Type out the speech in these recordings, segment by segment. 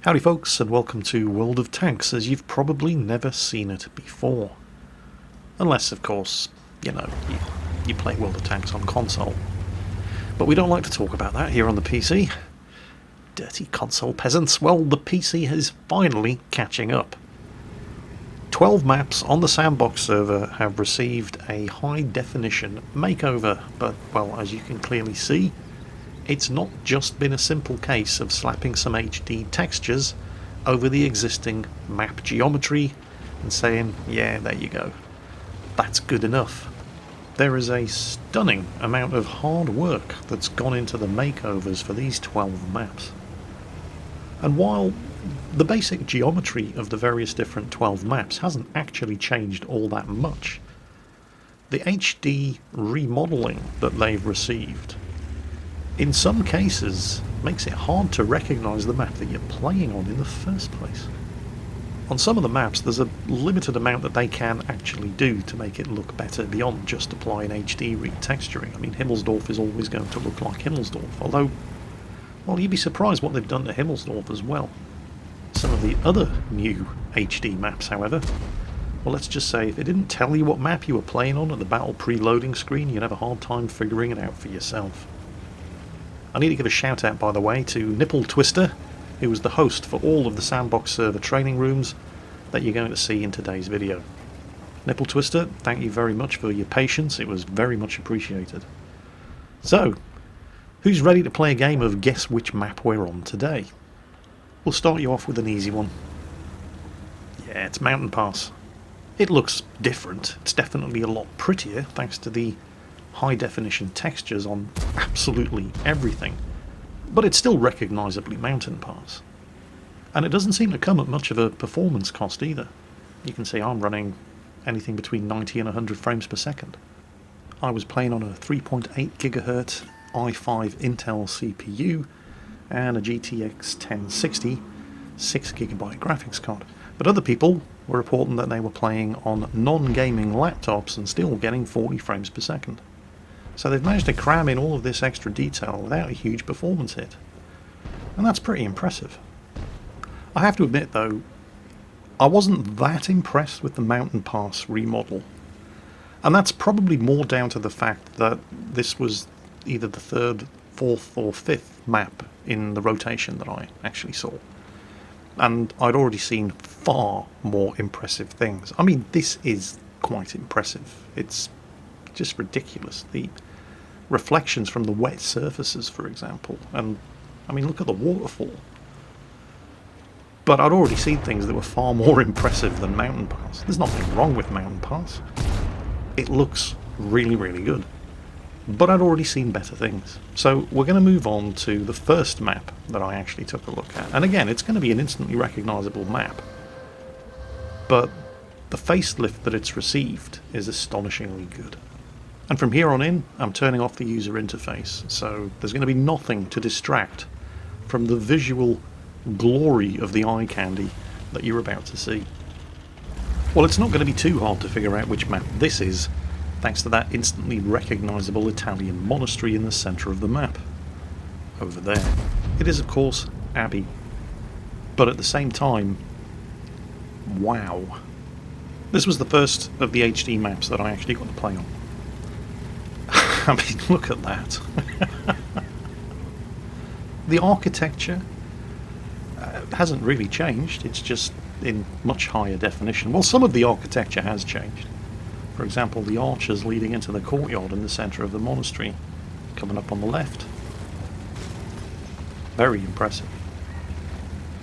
Howdy folks, and welcome to World of Tanks as you've probably never seen it before. Unless, of course, you play World of Tanks on console. But we don't like to talk about that here on the PC. Dirty console peasants. Well, the PC is finally catching up. 12 maps on the Sandbox server have received a high-definition makeover, but, well, as you can clearly see, it's not just been a simple case of slapping some HD textures over the existing map geometry and saying, yeah, there you go. That's good enough. There is a stunning amount of hard work that's gone into the makeovers for these 12 maps. And while the basic geometry of the various different 12 maps hasn't actually changed all that much, the HD remodeling that they've received in some cases makes it hard to recognise the map that you're playing on in the first place. On some of the maps there's a limited amount that they can actually do to make it look better beyond just applying HD retexturing. I mean, Himmelsdorf is always going to look like Himmelsdorf, although, well, you'd be surprised what they've done to Himmelsdorf as well. Some of the other new HD maps, however, well, let's just say if it didn't tell you what map you were playing on at the battle preloading screen, you'd have a hard time figuring it out for yourself. I need to give a shout out, by the way, to Nipple Twister, who was the host for all of the Sandbox server training rooms that you're going to see in today's video. Nipple Twister, thank you very much for your patience, it was very much appreciated. So, who's ready to play a game of guess which map we're on today? We'll start you off with an easy one. Yeah, it's Mountain Pass. It looks different, it's definitely a lot prettier thanks to the high definition textures on absolutely everything, but it's still recognisably Mountain Pass. And it doesn't seem to come at much of a performance cost either. You can see I'm running anything between 90 and 100 frames per second. I was playing on a 3.8 GHz i5 Intel CPU and a GTX 1060 6GB graphics card, but other people were reporting that they were playing on non-gaming laptops and still getting 40 frames per second. So they've managed to cram in all of this extra detail without a huge performance hit. And that's pretty impressive. I have to admit though, I wasn't that impressed with the Mountain Pass remodel. And that's probably more down to the fact that this was either the third, fourth or fifth map in the rotation that I actually saw. And I'd already seen far more impressive things. I mean, this is quite impressive. It's just ridiculous. The reflections from the wet surfaces, for example, and I mean, look at the waterfall. But I'd already seen things that were far more impressive than Mountain Pass. There's nothing wrong with Mountain Pass. It looks really, really good. But I'd already seen better things. So we're going to move on to the first map that I actually took a look at. And again, it's going to be an instantly recognisable map. But the facelift that it's received is astonishingly good. And from here on in, I'm turning off the user interface, so there's going to be nothing to distract from the visual glory of the eye candy that you're about to see. Well, it's not going to be too hard to figure out which map this is, thanks to that instantly recognisable Italian monastery in the centre of the map. Over there. It is, of course, Abbey. But at the same time, wow. This was the first of the HD maps that I actually got to play on. I mean, look at that. The architecture hasn't really changed, it's just in much higher definition. Well, some of the architecture has changed. For example, the arches leading into the courtyard in the centre of the monastery, coming up on the left. Very impressive.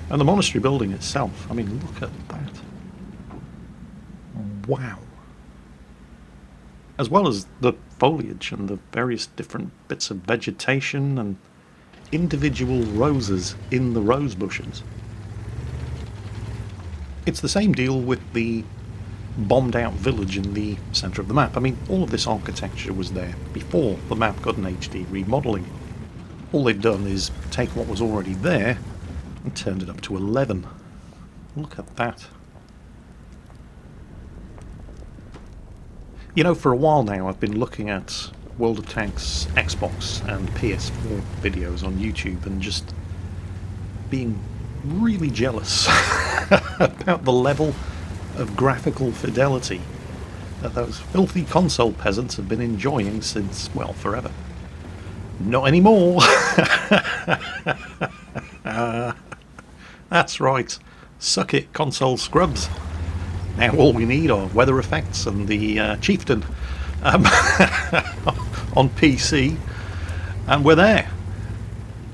And the monastery building itself, I mean, look at that. Wow. As well as the foliage and the various different bits of vegetation and individual roses in the rose bushes. It's the same deal with the bombed out village in the centre of the map. I mean, all of this architecture was there before the map got an HD remodelling. All they've done is take what was already there and turned it up to 11. Look at that. You know, for a while now I've been looking at World of Tanks Xbox and PS4 videos on YouTube and just being really jealous about the level of graphical fidelity that those filthy console peasants have been enjoying since, well, forever. Not anymore! That's right. Suck it, console scrubs. Now all we need are weather effects and the Chieftain on PC, and we're there.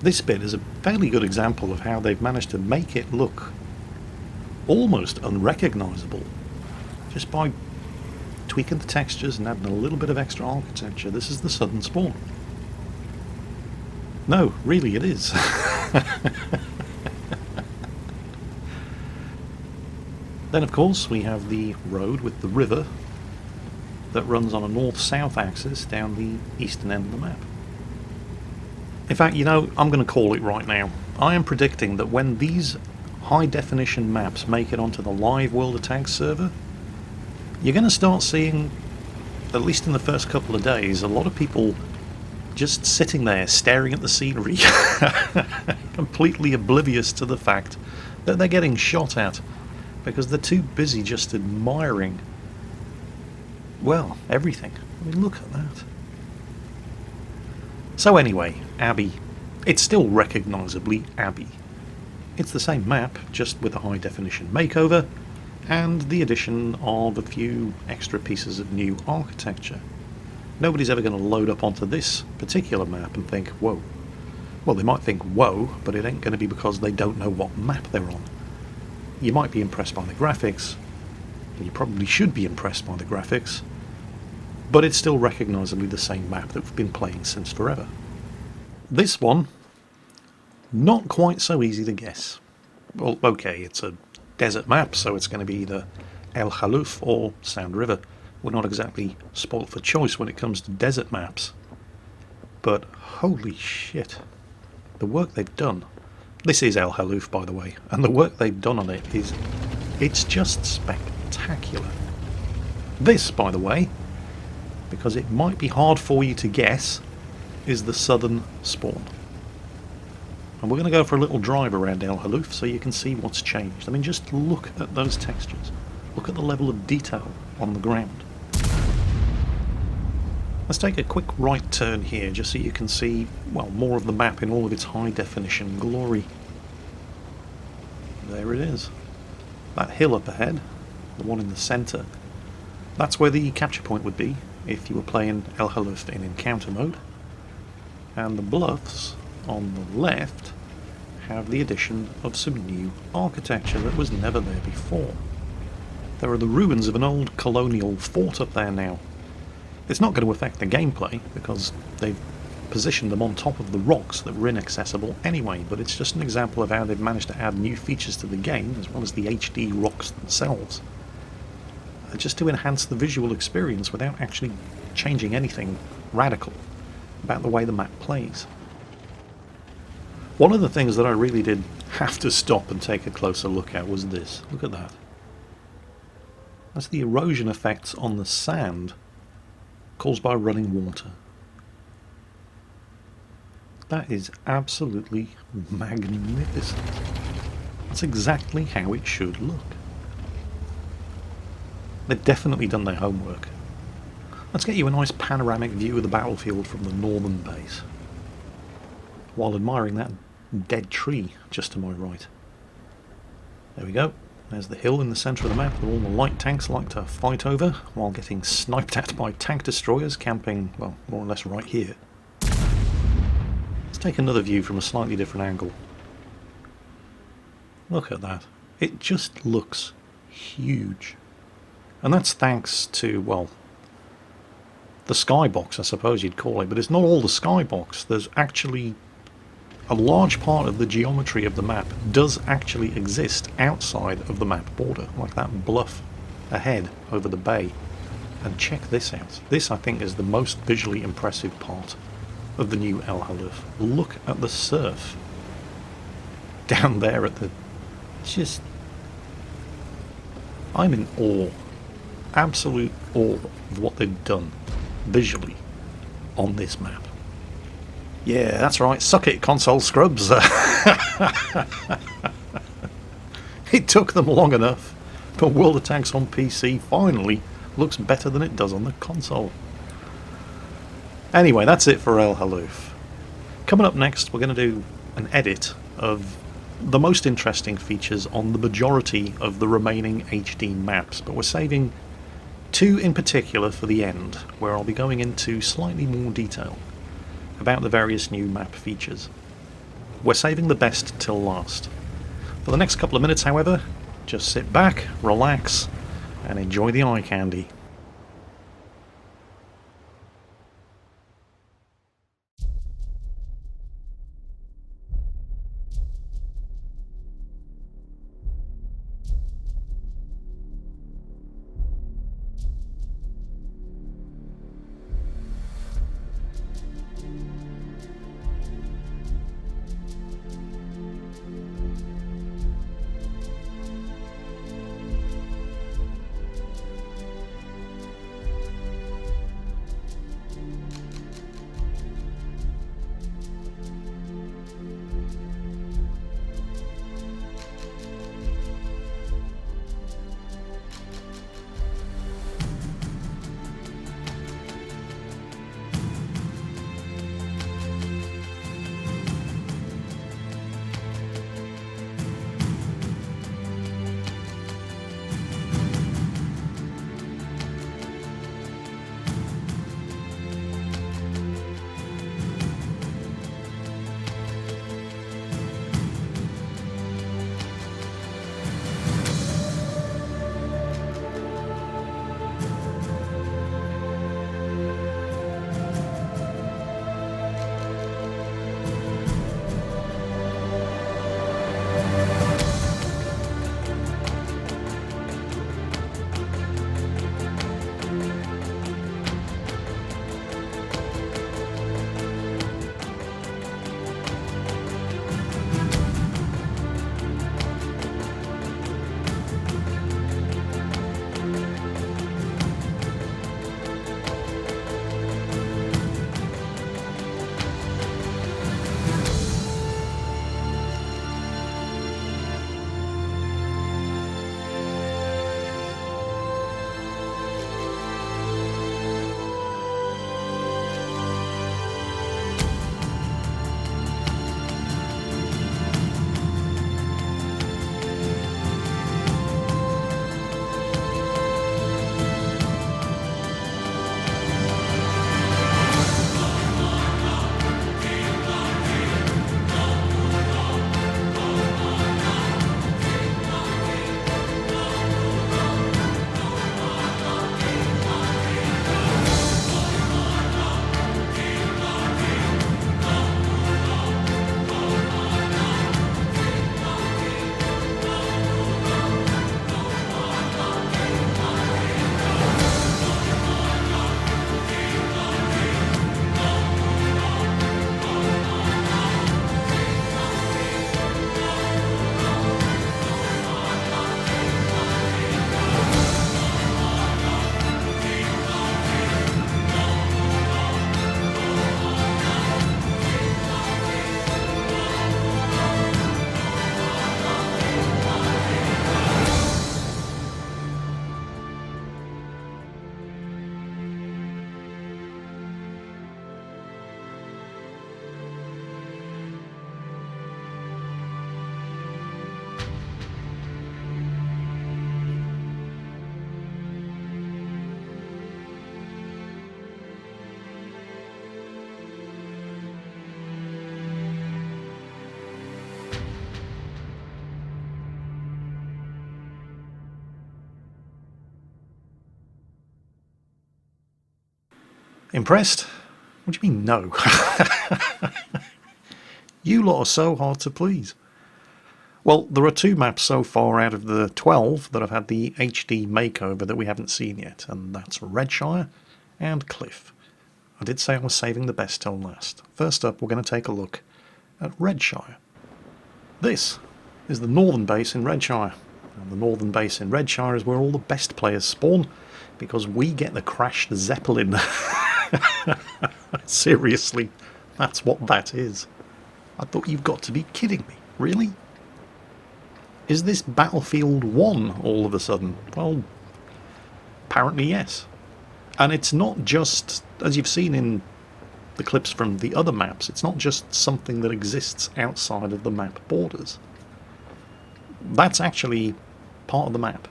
This bit is a fairly good example of how they've managed to make it look almost unrecognisable just by tweaking the textures and adding a little bit of extra architecture. This is the southern spawn. No, really it is. Then of course we have the road with the river that runs on a north-south axis down the eastern end of the map. In fact, you know, I'm going to call it right now. I am predicting that when these high-definition maps make it onto the live World of Tanks server, you're going to start seeing, at least in the first couple of days, a lot of people just sitting there staring at the scenery, completely oblivious to the fact that they're getting shot at, because they're too busy just admiring, well, everything. I mean, look at that. So anyway, Abbey. It's still recognisably Abbey. It's the same map, just with a high definition makeover, and the addition of a few extra pieces of new architecture. Nobody's ever going to load up onto this particular map and think, whoa. Well, they might think, whoa, but it ain't going to be because they don't know what map they're on. You might be impressed by the graphics, and you probably should be impressed by the graphics, but it's still recognisably the same map that we've been playing since forever. This one, not quite so easy to guess. Well, okay, it's a desert map, so it's going to be either El Halluf or Sound River. We're not exactly spoilt for choice when it comes to desert maps. But holy shit, the work they've done. This is El Halluf, by the way, and the work they've done on it is, it's just spectacular. This, by the way, because it might be hard for you to guess, is the southern spawn. And we're going to go for a little drive around El Halluf so you can see what's changed. I mean, just look at those textures. Look at the level of detail on the ground. Let's take a quick right turn here just so you can see, well, more of the map in all of its high definition glory. There it is. That hill up ahead, the one in the centre, that's where the capture point would be if you were playing El Halluf in encounter mode. And the bluffs on the left have the addition of some new architecture that was never there before. There are the ruins of an old colonial fort up there now. It's not going to affect the gameplay because they've positioned them on top of the rocks that were inaccessible anyway, but it's just an example of how they've managed to add new features to the game as well as the HD rocks themselves, just to enhance the visual experience without actually changing anything radical about the way the map plays. One of the things that I really did have to stop and take a closer look at was this. Look at that. That's the erosion effects on the sand caused by running water. That is absolutely magnificent. That's exactly how it should look. They've definitely done their homework. Let's get you a nice panoramic view of the battlefield from the northern base, while admiring that dead tree just to my right. There we go. There's the hill in the centre of the map that all the light tanks like to fight over, while getting sniped at by tank destroyers camping, well, more or less right here. Let's take another view from a slightly different angle. Look at that. It just looks huge. And that's thanks to, well, the skybox, I suppose you'd call it, but it's not all the skybox. There's actually a large part of the geometry of the map does actually exist outside of the map border, like that bluff ahead over the bay. And check this out. This, I think, is the most visually impressive part of the new El Halluf. Look at the surf down there at the... just... I'm in awe. Absolute awe of what they've done visually on this map. Yeah, that's right, suck it, console scrubs. It took them long enough, but World of Tanks on PC finally looks better than it does on the console. Anyway, that's it for El Halluf. Coming up next, we're going to do an edit of the most interesting features on the majority of the remaining HD maps, but we're saving two in particular for the end, where I'll be going into slightly more detail about the various new map features. We're saving the best till last. For the next couple of minutes, however, just sit back, relax, and enjoy the eye candy. Impressed? What do you mean, no? You lot are so hard to please. Well, there are two maps so far out of the 12 that have had the HD makeover that we haven't seen yet, and that's Redshire and Cliff. I did say I was saving the best till last. First up, we're going to take a look at Redshire. This is the northern base in Redshire. And the northern base in Redshire is where all the best players spawn, because we get the crashed Zeppelin. Seriously, that's what that is. I thought you've got to be kidding me. Really? Is this Battlefield 1 all of a sudden? Well, apparently yes. And it's not just, as you've seen in the clips from the other maps, it's not just something that exists outside of the map borders. That's actually part of the map.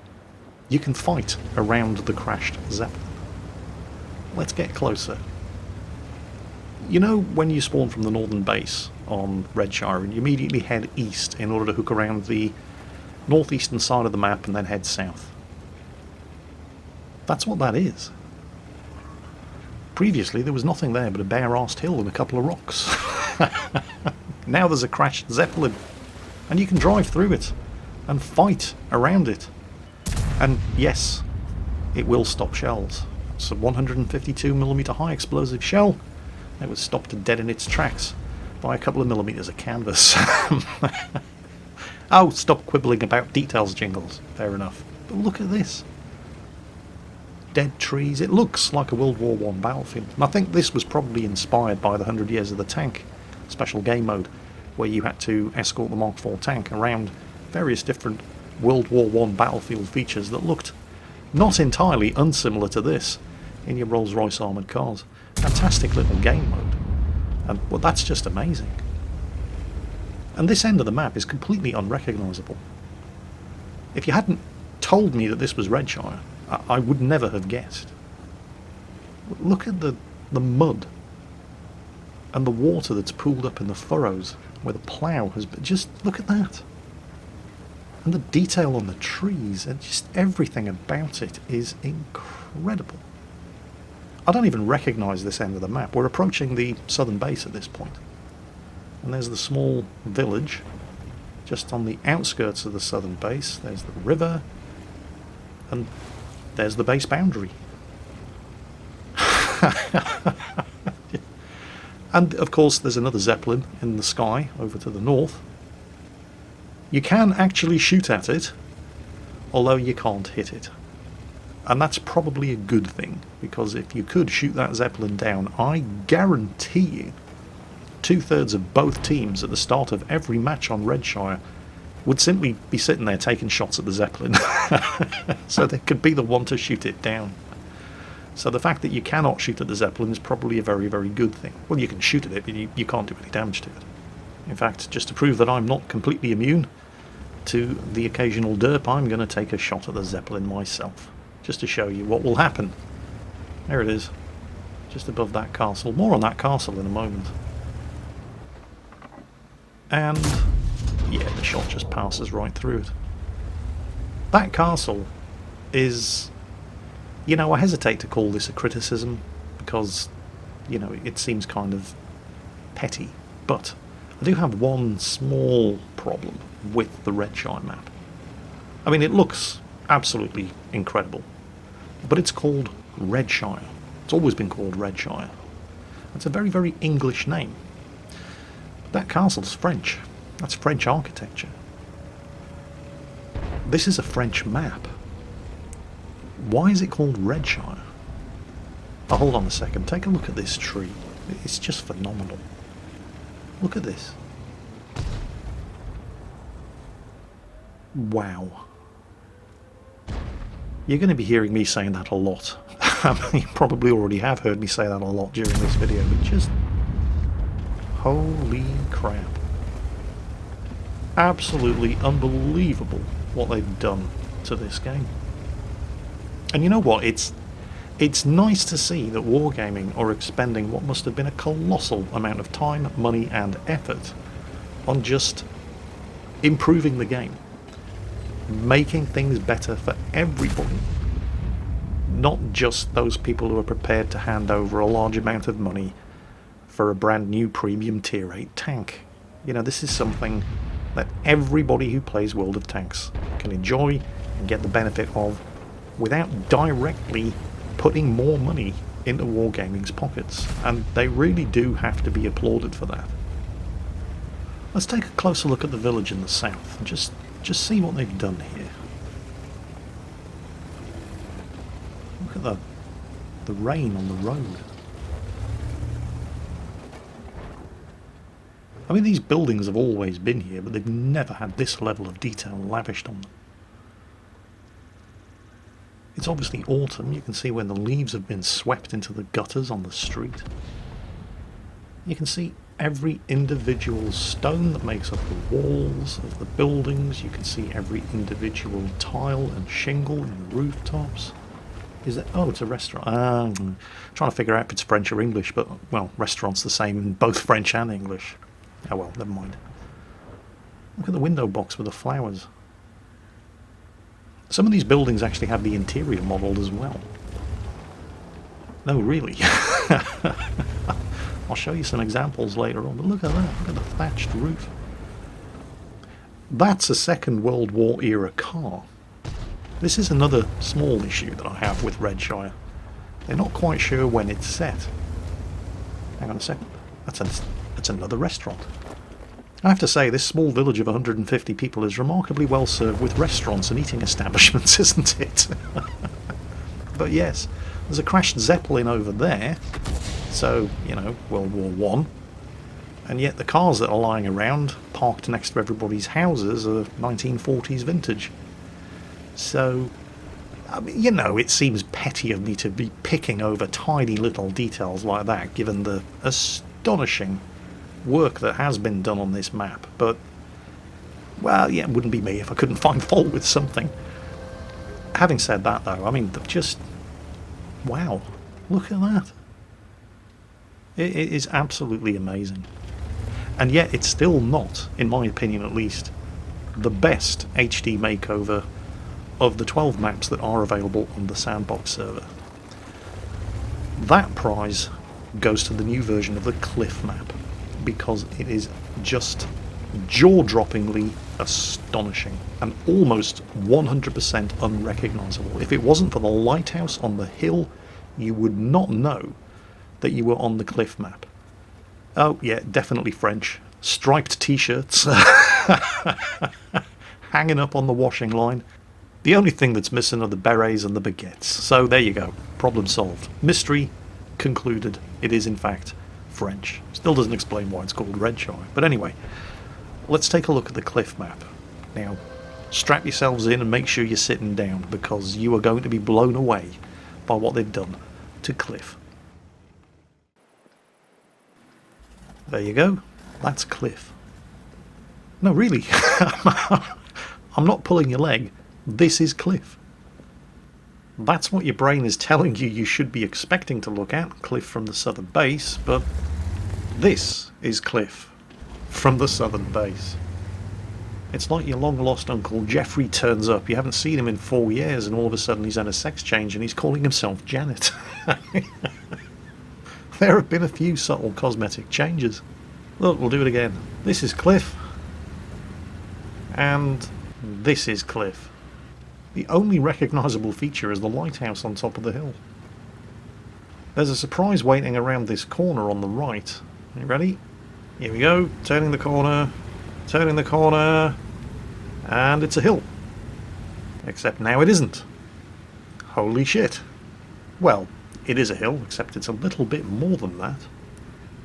You can fight around the crashed Zeppelin. Let's get closer. You know when you spawn from the northern base on Redshire and you immediately head east in order to hook around the northeastern side of the map and then head south? That's what that is. Previously there was nothing there but a bare-arsed hill and a couple of rocks. Now there's a crashed Zeppelin and you can drive through it and fight around it. And yes, it will stop shells. It's a 152mm high explosive shell. It was stopped dead in its tracks by a couple of millimeters of canvas. Oh, stop quibbling about details, Jingles. Fair enough. But look at this. Dead trees. It looks like a World War I battlefield. And I think this was probably inspired by the 100 Years of the Tank special game mode, where you had to escort the Mark IV tank around various different World War I battlefield features that looked not entirely unsimilar to this in your Rolls-Royce armoured cars. Fantastic little game mode. And well, that's just amazing. And this end of the map is completely unrecognisable. If you hadn't told me that this was Redshire, I would never have guessed. Look at the mud and the water that's pooled up in the furrows where the plough has been. Just look at that. And the detail on the trees and just everything about it is incredible. I don't even recognise this end of the map. We're approaching the southern base at this point. And there's the small village just on the outskirts of the southern base. There's the river. And there's the base boundary. And of course there's another Zeppelin in the sky over to the north. You can actually shoot at it, although you can't hit it. And that's probably a good thing, because if you could shoot that Zeppelin down, I guarantee you 2/3 of both teams at the start of every match on Redshire would simply be sitting there taking shots at the Zeppelin. So they could be the one to shoot it down. So the fact that you cannot shoot at the Zeppelin is probably a very, very good thing. Well, you can shoot at it, but you can't do any damage to it. In fact, just to prove that I'm not completely immune to the occasional derp, I'm going to take a shot at the Zeppelin myself, just to show you what will happen. There it is, just above that castle. More on that castle in a moment. And yeah, the shot just passes right through it. That castle is, you know, I hesitate to call this a criticism because, you know, it seems kind of petty, but I do have one small problem with the Redshire map. I mean, it looks absolutely incredible, but it's called Redshire. It's always been called Redshire. It's a very, very English name. That castle's French. That's French architecture. This is a French map. Why is it called Redshire? Oh, hold on a second. Take a look at this tree. It's just phenomenal. Look at this. Wow. You're going to be hearing me saying that a lot. You probably already have heard me say that a lot during this video, but just holy crap. Absolutely unbelievable what they've done to this game. And you know what? It's nice to see that Wargaming are expending what must have been a colossal amount of time, money and effort on just improving the game. Making things better for everybody. Not just those people who are prepared to hand over a large amount of money for a brand new premium tier 8 tank. You know, this is something that everybody who plays World of Tanks can enjoy and get the benefit of without directly putting more money into Wargaming's pockets, and they really do have to be applauded for that. Let's take a closer look at the village in the south and just see what they've done here. Look at the rain on the road. I mean, these buildings have always been here, but they've never had this level of detail lavished on them. It's obviously autumn. You can see when the leaves have been swept into the gutters on the street. You can see every individual stone that makes up the walls of the buildings. You can see every individual tile and shingle in the rooftops. Is it? Oh, it's a restaurant. I'm trying to figure out if it's French or English, but, well, restaurant's the same in both French and English. Oh well, never mind. Look at the window box with the flowers. Some of these buildings actually have the interior modelled as well. No, really. I'll show you some examples later on, but look at that. Look at the thatched roof. That's a Second World War era car. This is another small issue that I have with Redshire. They're not quite sure when it's set. Hang on a second. That's another restaurant. I have to say, this small village of 150 people is remarkably well served with restaurants and eating establishments, isn't it? But yes, there's a crashed Zeppelin over there, so, you know, World War One. And yet the cars that are lying around, parked next to everybody's houses, are 1940s vintage. So, I mean, you know, it seems petty of me to be picking over tiny little details like that, given the astonishing work that has been done on this map, but, well, yeah, it wouldn't be me if I couldn't find fault with something. Having said that, though, I mean, just, wow, look at that. It is absolutely amazing. And yet it's still not, in my opinion at least, the best HD makeover of the 12 maps that are available on the Sandbox server. That prize goes to the new version of the Cliff map, because it is just jaw-droppingly astonishing and almost 100% unrecognisable. If it wasn't for the lighthouse on the hill, you would not know that you were on the Cliff map. Oh yeah, definitely French. Striped t-shirts hanging up on the washing line. The only thing that's missing are the berets and the baguettes. So there you go, problem solved. Mystery concluded. It is in fact French. Still doesn't explain why it's called Redshire. But anyway, let's take a look at the Cliff map. Now, strap yourselves in and make sure you're sitting down, because you are going to be blown away by what they've done to Cliff. There you go. That's Cliff. No, really. I'm not pulling your leg. This is Cliff. That's what your brain is telling you you should be expecting to look at, Cliff from the southern base, but this is Cliff from the southern base. It's like your long-lost Uncle Jeffrey turns up. You haven't seen him in 4 years, and all of a sudden he's had a sex change and he's calling himself Janet. There have been a few subtle cosmetic changes. Look, we'll do it again. This is Cliff. And this is Cliff. The only recognisable feature is the lighthouse on top of the hill. There's a surprise waiting around this corner on the right. Are you ready? Here we go. Turning the corner. Turning the corner. And it's a hill. Except now it isn't. Holy shit. Well, it is a hill, except it's a little bit more than that.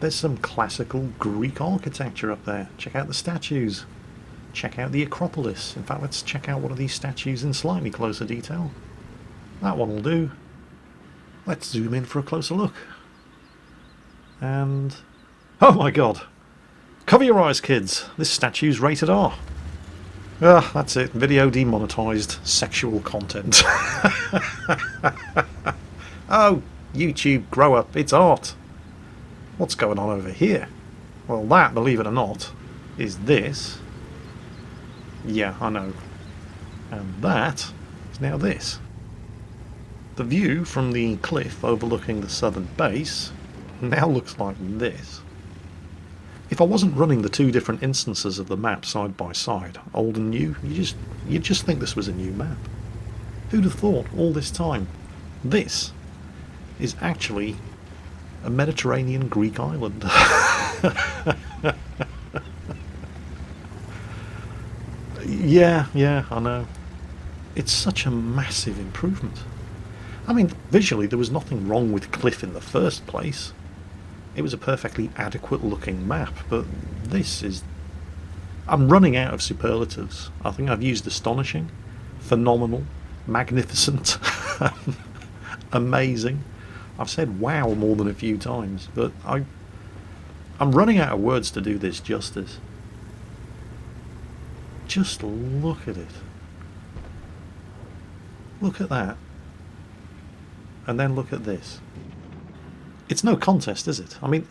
There's some classical Greek architecture up there. Check out the statues. Check out the Acropolis. In fact, let's check out one of these statues in slightly closer detail. That one will do. Let's zoom in for a closer look. And... oh my god! Cover your eyes, kids. This statue's rated R. Ah, that's it. Video demonetized. Sexual content. Oh, YouTube, grow up. It's art. What's going on over here? Well, that, believe it or not, is this. Yeah, I know. And that is now this. The view from the cliff overlooking the southern base now looks like this. If I wasn't running the two different instances of the map side by side, old and new, you'd just think this was a new map. Who'd have thought all this time? This is actually a Mediterranean Greek island. Yeah, I know. It's such a massive improvement. I mean, visually there was nothing wrong with Cliff in the first place. It was a perfectly adequate looking map, but this is... I'm running out of superlatives. I think I've used astonishing, phenomenal, magnificent, amazing. I've said wow more than a few times, but I'm running out of words to do this justice. Just look at it. Look at that. And then look at this. It's no contest, is it? I mean,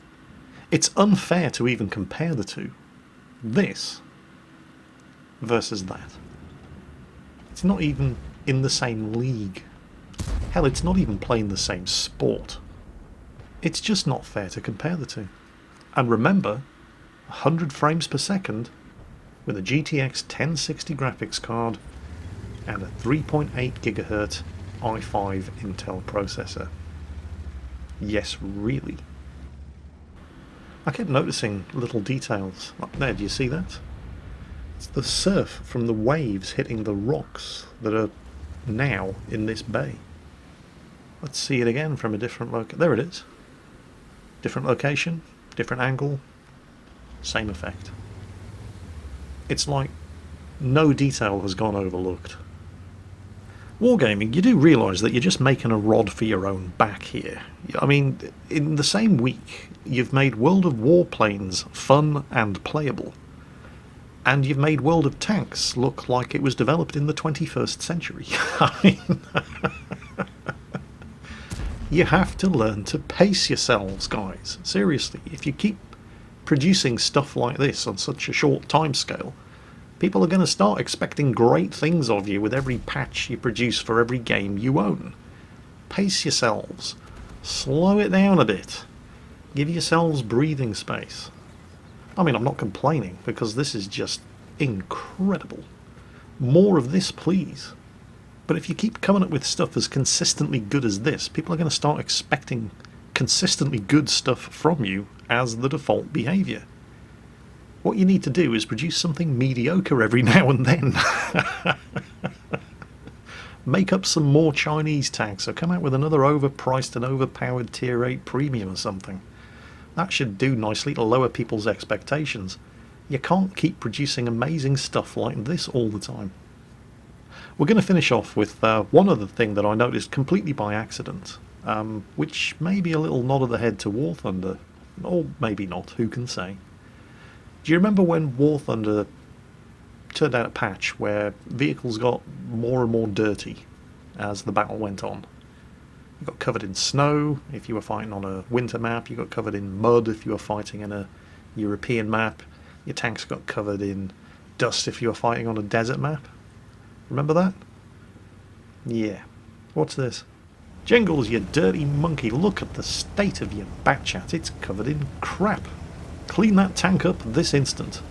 it's unfair to even compare the two. This versus that. It's not even in the same league. Hell, it's not even playing the same sport. It's just not fair to compare the two. And remember, 100 frames per second with a GTX 1060 graphics card and a 3.8 GHz i5 Intel processor. Yes, really. I kept noticing little details. Up there, do you see that? It's the surf from the waves hitting the rocks that are now in this bay. Let's see it again from a different location. There it is. Different location, different angle, same effect. It's like no detail has gone overlooked. Wargaming, you do realise that you're just making a rod for your own back here. I mean, in the same week, you've made World of Warplanes fun and playable. And you've made World of Tanks look like it was developed in the 21st century. I mean, you have to learn to pace yourselves, guys. Seriously, if you keep producing stuff like this on such a short time scale, people are going to start expecting great things of you with every patch you produce for every game you own. Pace yourselves. Slow it down a bit. Give yourselves breathing space. I mean, I'm not complaining, because this is just incredible. More of this, please. But if you keep coming up with stuff as consistently good as this, people are going to start expecting consistently good stuff from you as the default behaviour. What you need to do is produce something mediocre every now and then. Make up some more Chinese tanks, or come out with another overpriced and overpowered Tier 8 Premium or something. That should do nicely to lower people's expectations. You can't keep producing amazing stuff like this all the time. We're going to finish off with one other thing that I noticed completely by accident, which may be a little nod of the head to War Thunder, or maybe not, who can say. Do you remember when War Thunder turned out a patch where vehicles got more and more dirty as the battle went on? You got covered in snow if you were fighting on a winter map, you got covered in mud if you were fighting in a European map, your tanks got covered in dust if you were fighting on a desert map. Remember that? Yeah. What's this? Jingles, you dirty monkey, look at the state of your Batchat, it's covered in crap. Clean that tank up this instant.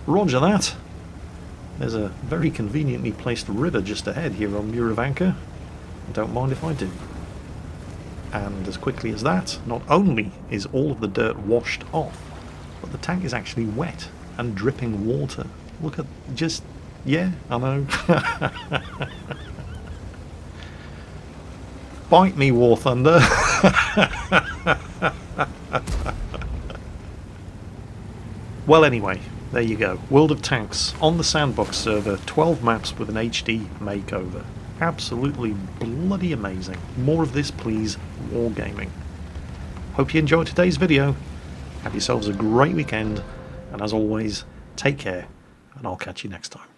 Roger that. There's a very conveniently placed river just ahead here on Muravanka. Don't mind if I do. And as quickly as that, not only is all of the dirt washed off, but the tank is actually wet and dripping water. Look at just... yeah, I know. Bite me, War Thunder. Well, anyway, there you go. World of Tanks on the Sandbox server, 12 maps with an HD makeover. Absolutely bloody amazing. More of this, please, Wargaming. Hope you enjoyed today's video. Have yourselves a great weekend, and as always, take care, and I'll catch you next time.